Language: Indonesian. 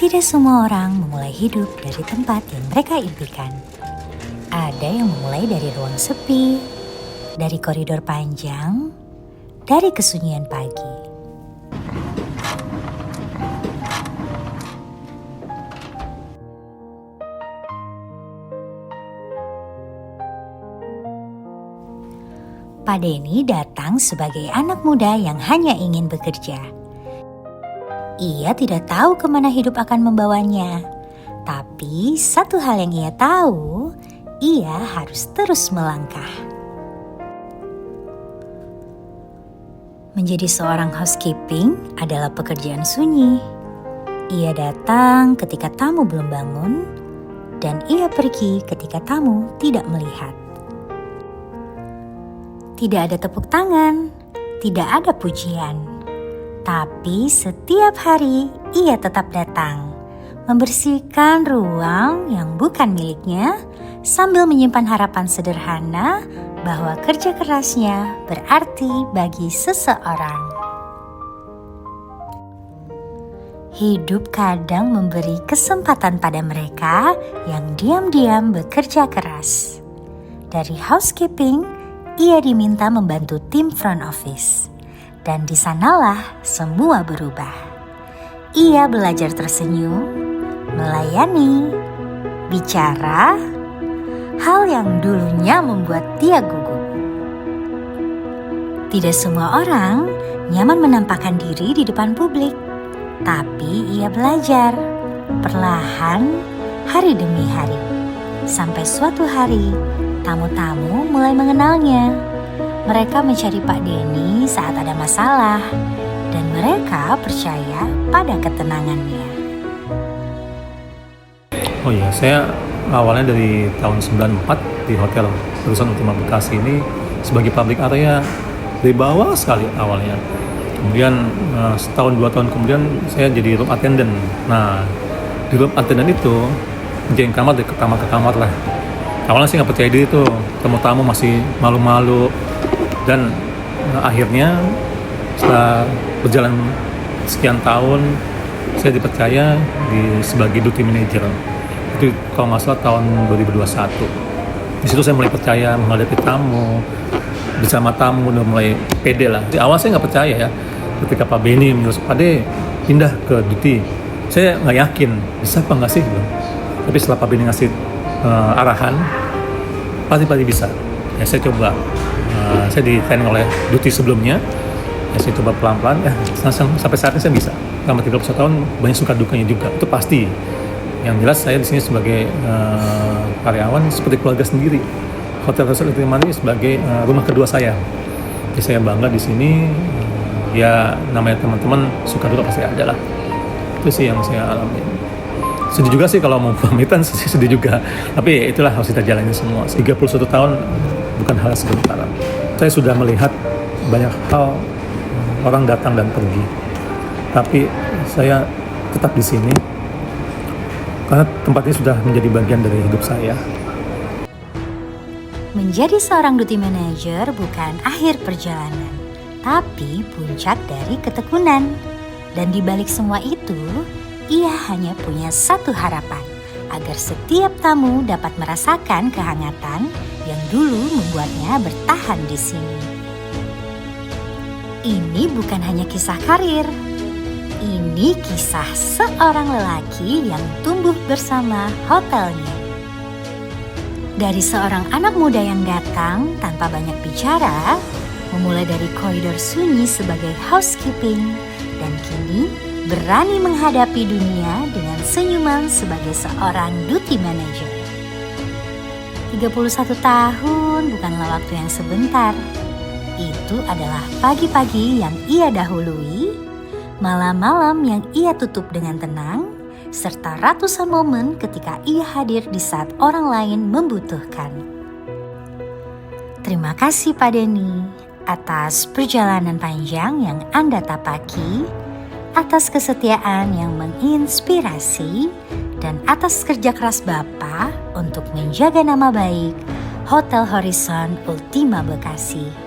Tidak semua orang memulai hidup dari tempat yang mereka impikan. Ada yang memulai dari ruang sepi, dari koridor panjang, dari kesunyian pagi. Pak Denny datang sebagai anak muda yang hanya ingin bekerja. Ia tidak tahu kemana hidup akan membawanya. Tapi satu hal yang ia tahu, ia harus terus melangkah. Menjadi seorang housekeeping adalah pekerjaan sunyi. Ia datang ketika tamu belum bangun, dan ia pergi ketika tamu tidak melihat. Tidak ada tepuk tangan, tidak ada pujian. Tapi setiap hari ia tetap datang, membersihkan ruang yang bukan miliknya sambil menyimpan harapan sederhana bahwa kerja kerasnya berarti bagi seseorang. Hidup kadang memberi kesempatan pada mereka yang diam-diam bekerja keras. Dari housekeeping, ia diminta membantu tim front office. Dan di sanalah semua berubah. Ia belajar tersenyum, melayani, bicara, hal yang dulunya membuat dia gugup. Tidak semua orang nyaman menampakkan diri di depan publik. Tapi ia belajar, perlahan, hari demi hari. Sampai suatu hari, tamu-tamu mulai mengenalnya. Mereka mencari Pak Denny saat ada masalah, dan mereka percaya pada ketenangannya. Oh iya, saya awalnya dari tahun 94 di Hotel Terusan Ultima Bekasi ini sebagai public area dari bawah sekali awalnya. Kemudian setahun 2 tahun kemudian saya jadi room attendant. Nah, di room attendant itu menjaga kamar dari kamar ke kamar lah. Awalnya saya nggak percaya diri tuh, tamu-tamu masih malu-malu. Dan akhirnya setelah berjalan sekian tahun, saya dipercaya sebagai duty manager. Itu kalau nggak salah tahun 2021. Di situ saya mulai percaya menghadapi tamu, bersama tamu udah mulai pede lah. Di awal saya nggak percaya ya, ketika Pak Benny menyuruh Pak De pindah ke duty, saya nggak yakin bisa apa nggak sih. Tapi setelah Pak Benny ngasih arahan, pasti bisa. Ya saya coba. Saya di training oleh duty sebelumnya. Ya, saya coba pelan-pelan. Ya, sampai saat ini saya bisa. Selama 31 tahun banyak suka dukanya juga. Itu pasti. Yang jelas saya di sini sebagai karyawan seperti keluarga sendiri. Hotel Terusan Ultima ini sebagai rumah kedua saya. Jadi saya bangga di sini. Ya namanya teman-teman suka duka pasti ada lah. Itu sih yang saya alami. Sedih juga sih kalau mau pamitan, sedih juga. Tapi itulah harus kita jalani semua. 31 tahun bukan hal sebentar. Saya sudah melihat banyak hal, orang datang dan pergi. Tapi saya tetap di sini karena tempat ini sudah menjadi bagian dari hidup saya. Menjadi seorang duty manager bukan akhir perjalanan, tapi puncak dari ketekunan. Dan di balik semua itu, ia hanya punya satu harapan, agar setiap tamu dapat merasakan kehangatan yang dulu membuatnya bertahan di sini. Ini bukan hanya kisah karir, ini kisah seorang lelaki yang tumbuh bersama hotelnya. Dari seorang anak muda yang datang tanpa banyak bicara, memulai dari koridor sunyi sebagai housekeeping, dan kini berani menghadapi dunia dengan senyuman sebagai seorang duty manager. 31 tahun bukanlah waktu yang sebentar. Itu adalah pagi-pagi yang ia dahului, malam-malam yang ia tutup dengan tenang, serta ratusan momen ketika ia hadir di saat orang lain membutuhkan. Terima kasih Pak Denny atas perjalanan panjang yang Anda tapaki, atas kesetiaan yang menginspirasi, dan atas kerja keras Bapak untuk menjaga nama baik Hotel Horizon Ultima Bekasi.